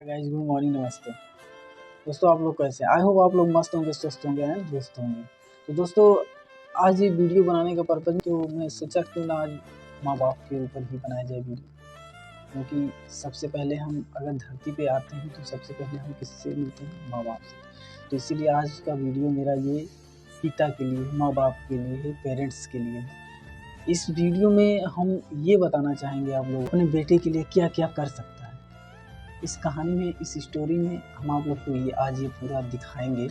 Guys good morning, नमस्ते दोस्तों। आप लोग कैसे हैं? आई होप आप लोग मस्त होंगे, स्वस्थ होंगे एंड दुरुस्त होंगे। तो दोस्तों, आज ये वीडियो बनाने का पर्पज़ तो मैं सोचा क्यों ना आज माँ बाप के ऊपर ही बनाया जाए वीडियो, क्योंकि सबसे पहले हम अगर धरती पे आते हैं तो सबसे पहले हम किससे मिलते हैं? माँ बाप से। तो इसीलिए आज का वीडियो मेरा ये पिता के लिए, माँ बाप के लिए है, पेरेंट्स के लिए है। इस वीडियो में हम ये बताना चाहेंगे आप लोग अपने बेटे के लिए क्या क्या कर सकता है। इस कहानी में, इस स्टोरी में हम आप लोग को आज ये पूरा दिखाएंगे,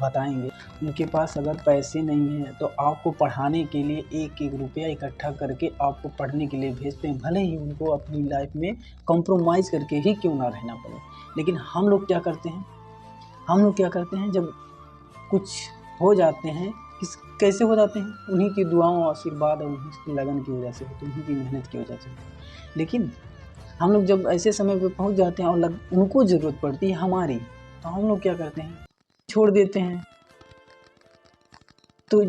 बताएंगे। उनके पास अगर पैसे नहीं हैं तो आपको पढ़ाने के लिए एक एक रुपया इकट्ठा करके आपको पढ़ने के लिए भेजते हैं, भले ही उनको अपनी लाइफ में कॉम्प्रोमाइज़ करके ही क्यों ना रहना पड़े। लेकिन हम लोग क्या करते हैं, जब कुछ हो जाते हैं, कैसे हो जाते हैं? उन्हीं की दुआओं, आशीर्वाद और उन्हीं की लगन की वजह से होते हैं, उन्हीं की मेहनत की वजह से होते हैं। लेकिन हम लोग जब ऐसे समय पे पहुंच जाते हैं और उनको ज़रूरत पड़ती है हमारी, तो हम लोग क्या करते हैं? छोड़ देते हैं। तो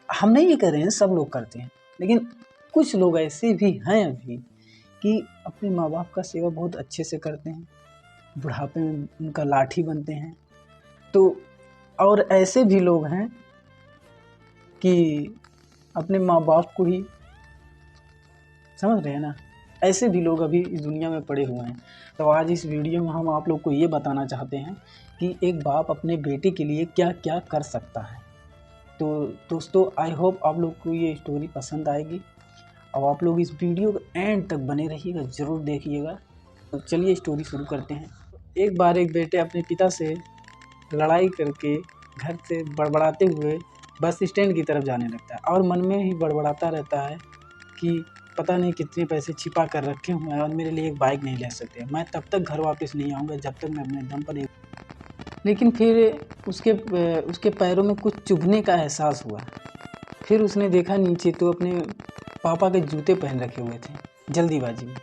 हम नहीं ये कर रहे हैं, सब लोग करते हैं, लेकिन कुछ लोग ऐसे भी हैं अभी कि अपने माँ बाप का सेवा बहुत अच्छे से करते हैं, बुढ़ापे में उनका लाठी बनते हैं। तो और ऐसे भी लोग हैं कि अपने माँ बाप को ही, समझ रहे हैं ना, ऐसे भी लोग अभी इस दुनिया में पड़े हुए हैं। तो आज इस वीडियो में हम आप लोग को ये बताना चाहते हैं कि एक बाप अपने बेटे के लिए क्या क्या कर सकता है। तो दोस्तों, आई होप आप लोग को ये स्टोरी पसंद आएगी और आप लोग इस वीडियो को एंड तक बने रहिएगा, ज़रूर देखिएगा। तो चलिए स्टोरी शुरू करते हैं। एक बार एक बेटे अपने पिता से लड़ाई करके घर से बड़बड़ाते हुए बस स्टैंड की तरफ जाने लगता है और मन में ही बड़बड़ाता रहता है कि पता नहीं कितने पैसे छिपा कर रखे हुए हैं और मेरे लिए एक बाइक नहीं ले सकते। मैं तब तक घर वापस नहीं आऊँगा जब तक मैं अपने दम पर एक। लेकिन फिर उसके पैरों में कुछ चुभने का एहसास हुआ। फिर उसने देखा नीचे तो अपने पापा के जूते पहन रखे हुए थे, जल्दीबाजी में।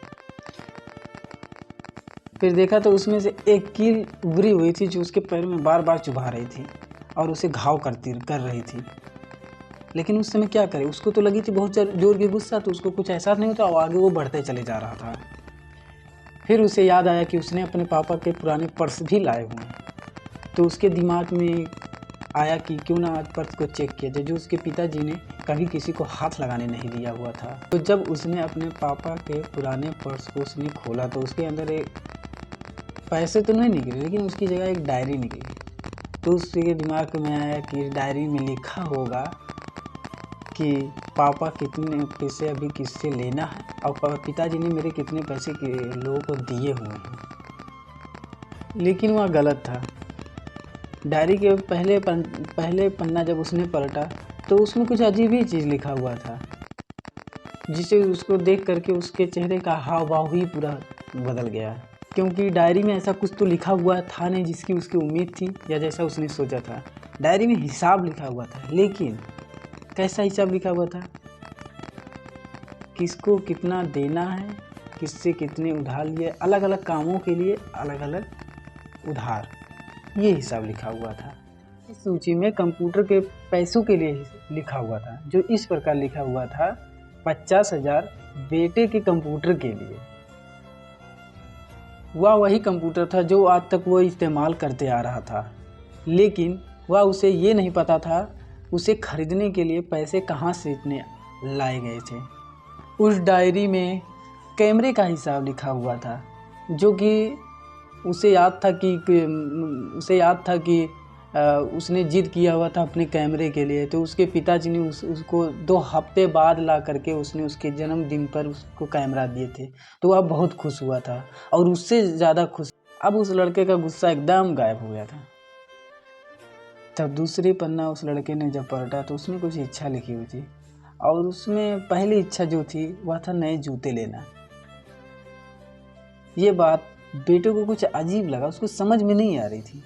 फिर देखा तो उसमें से एक कील उभरी हुई थी जो उसके पैर में बार बार चुभा रही थी और उसे घाव कर रही थी। लेकिन उस समय क्या करे, उसको तो लगी थी बहुत जोर की गुस्सा, तो उसको कुछ एहसास नहीं होता और आगे वो बढ़ते चले जा रहा था। फिर उसे याद आया कि उसने अपने पापा के पुराने पर्स भी लाए हुए हैं। तो उसके दिमाग में आया कि क्यों ना आज पर्स को चेक किया जाए, जो उसके पिताजी ने कभी किसी को हाथ लगाने नहीं दिया हुआ था। तो जब उसने अपने पापा के पुराने पर्स को उसने खोला तो उसके अंदर एक पैसे तो नहीं निकले, लेकिन उसकी जगह एक डायरी निकली। तो उसके दिमाग में आया कि डायरी में लिखा होगा कि पापा कितने पैसे अभी किससे लेना है और पिताजी ने मेरे कितने पैसे के लोगों को दिए हुए हैं। लेकिन वह गलत था। डायरी के पहले पन्ना जब उसने पलटा तो उसमें कुछ अजीब ही चीज़ लिखा हुआ था, जिसे उसको देख करके उसके चेहरे का हाव भाव ही पूरा बदल गया। क्योंकि डायरी में ऐसा कुछ तो लिखा हुआ था नहीं जिसकी उसकी उम्मीद थी या जैसा उसने सोचा था। डायरी में हिसाब लिखा हुआ था, लेकिन कैसा हिसाब लिखा हुआ था? किसको कितना देना है, किससे कितने उधार लिए, अलग अलग कामों के लिए अलग अलग उधार, ये हिसाब लिखा हुआ था। इस सूची में कंप्यूटर के पैसों के लिए लिखा हुआ था, जो इस प्रकार लिखा हुआ था: 50,000 बेटे के कंप्यूटर के लिए। वह वही कंप्यूटर था जो आज तक वो इस्तेमाल करते आ रहा था, लेकिन वह उसे ये नहीं पता था उसे खरीदने के लिए पैसे कहाँ से इतने लाए गए थे। उस डायरी में कैमरे का हिसाब लिखा हुआ था, जो कि उसे याद था कि उसने जिद किया हुआ था अपने कैमरे के लिए। तो उसके पिताजी ने उसको 2 हफ्ते बाद ला करके उसने उसके जन्मदिन पर उसको कैमरा दिए थे। तो वह बहुत खुश हुआ था और उससे ज़्यादा खुश, अब उस लड़के का गुस्सा एकदम गायब हो गया था। तब दूसरी पन्ना उस लड़के ने जब पलटा तो उसमें कुछ इच्छा लिखी हुई थी और उसमें पहली इच्छा जो थी वह था नए जूते लेना। ये बात बेटे को कुछ अजीब लगा, उसको समझ में नहीं आ रही थी।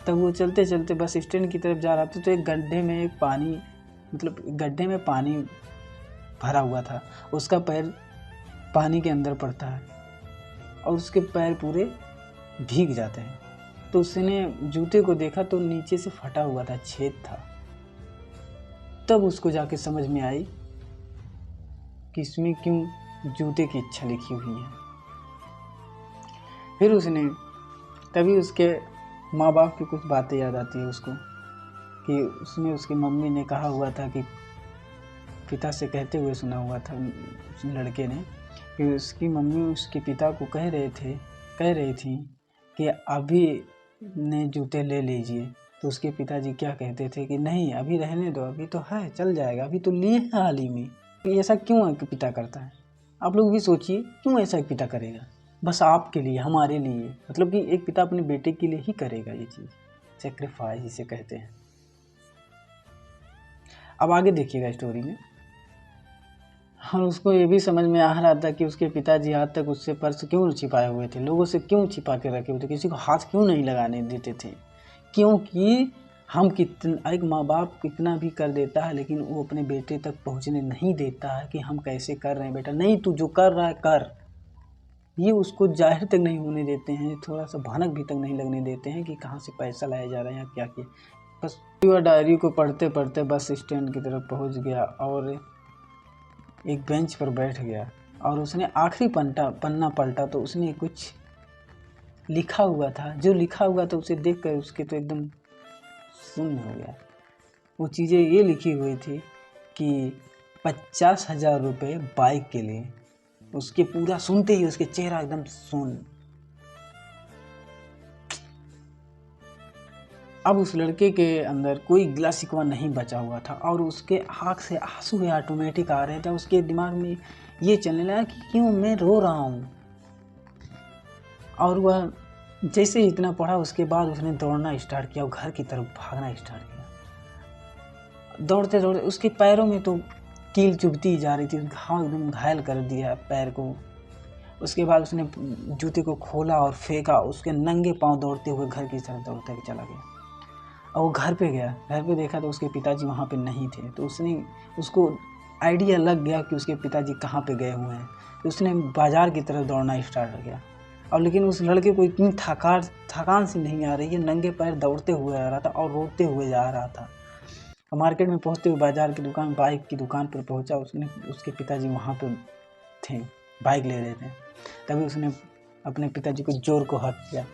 तब वो चलते चलते बस स्टैंड की तरफ जा रहा था तो एक गड्ढे में पानी भरा हुआ था। उसका पैर पानी के अंदर पड़ता है और उसके पैर पूरे भीग जाते हैं। तो उसने जूते को देखा तो नीचे से फटा हुआ था, छेद था। तब उसको जाके समझ में आई कि इसमें क्यों जूते की इच्छा लिखी हुई है। फिर उसने तभी उसके माँ बाप की कुछ बातें याद आती है उसको कि उसने उसकी मम्मी ने कहा हुआ था कि पिता से कहते हुए सुना हुआ था उस लड़के ने कि उसकी मम्मी उसके पिता को कह रही थी कि अभी ने जूते ले लीजिए। तो उसके पिताजी क्या कहते थे कि नहीं अभी रहने दो, अभी तो है चल जाएगा, अभी तो लिए हैं हाल ही में। ऐसा क्यों एक पिता करता है? आप लोग भी सोचिए क्यों ऐसा एक पिता करेगा, बस आपके लिए, हमारे लिए। मतलब कि एक पिता अपने बेटे के लिए ही करेगा ये चीज़, सेक्रीफाइस जिसे कहते हैं। अब आगे देखिएगा स्टोरी में। और उसको ये भी समझ में आ रहा था कि उसके पिताजी आज तक उससे पर्स क्यों छिपाए हुए थे, लोगों से क्यों छिपा के रखे हुए थे, किसी को हाथ क्यों नहीं लगाने देते थे। क्योंकि हम कितना, एक माँ बाप कितना भी कर देता है लेकिन वो अपने बेटे तक पहुँचने नहीं देता है कि हम कैसे कर रहे हैं बेटा, नहीं तू जो कर रहा है कर। ये उसको जाहिर तक नहीं होने देते हैं, थोड़ा सा भनक भी तक नहीं लगने देते हैं कि कहाँ से पैसा लाया जा रहा है या क्या किया। बस डायरी को पढ़ते पढ़ते बस स्टैंड की तरफ पहुँच गया और एक बेंच पर बैठ गया और उसने आखिरी पन्ना पलटा तो उसने कुछ लिखा हुआ था। जो लिखा हुआ था उसे देखकर उसके तो एकदम शून्य हो गया। वो चीज़ें ये लिखी हुई थी कि 50,000 रुपये बाइक के लिए। उसके पूरा सुनते ही उसके चेहरा एकदम सुन। अब उस लड़के के अंदर कोई गिला शिकवा नहीं बचा हुआ था और उसके आँख से आंसू ही ऑटोमेटिक आ रहे थे। उसके दिमाग में ये चलने लगा कि क्यों मैं रो रहा हूँ। और वह जैसे ही इतना पढ़ा उसके बाद उसने दौड़ना स्टार्ट किया और घर की तरफ भागना स्टार्ट किया। दौड़ते दौड़ते उसके पैरों में तो कील चुभती जा रही थी, घाव एकदम घायल कर दिया पैर को। उसके बाद उसने जूते को खोला और फेंका, उसके नंगे पांव दौड़ते हुए घर की तरफ दौड़ते हुए चला गया। और वो घर पे गया, घर पे देखा तो उसके पिताजी वहाँ पे नहीं थे। तो उसको आइडिया लग गया कि उसके पिताजी कहाँ पे गए हुए हैं। तो उसने बाज़ार की तरफ दौड़ना स्टार्ट कर गया। और लेकिन उस लड़के को इतनी थकान सी नहीं आ रही है, नंगे पैर दौड़ते हुए आ रहा था और रोते हुए जा रहा था। मार्केट में पहुँचते हुए बाज़ार की दुकान, बाइक की दुकान पर पहुँचा। उसके पिताजी वहाँ पे थे, बाइक ले रहे थे। तभी उसने अपने पिताजी को जोर को हाथ किया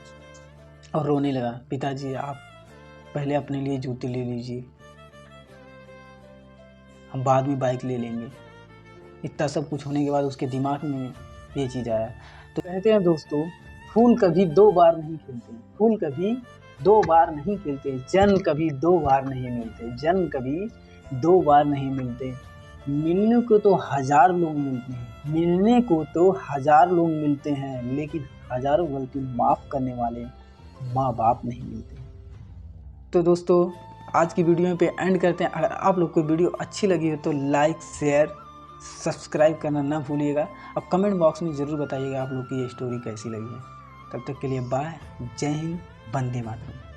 और रोने लगा, पिताजी आप पहले अपने लिए जूते ले लीजिए, हम बाद में बाइक ले लेंगे। इतना सब कुछ होने के बाद उसके दिमाग में ये चीज़ आया। तो कहते हैं दोस्तों, फूल कभी 2 बार नहीं खिलते, फूल कभी 2 बार नहीं खिलते, जन्म कभी 2 बार नहीं मिलते, जन्म कभी 2 बार नहीं मिलते। मिलने को तो 1000 लोग मिलते हैं, मिलने को तो 1000 लोग मिलते हैं, लेकिन हज़ारों गलती माफ़ करने वाले माँ बाप नहीं मिलते। तो दोस्तों आज की वीडियो पे एंड करते हैं। अगर आप लोग को वीडियो अच्छी लगी हो तो लाइक शेयर सब्सक्राइब करना ना भूलिएगा। अब कमेंट बॉक्स में ज़रूर बताइएगा आप लोग की ये स्टोरी कैसी लगी है। तब तक के लिए बाय, जय हिंद, वंदे मातरम।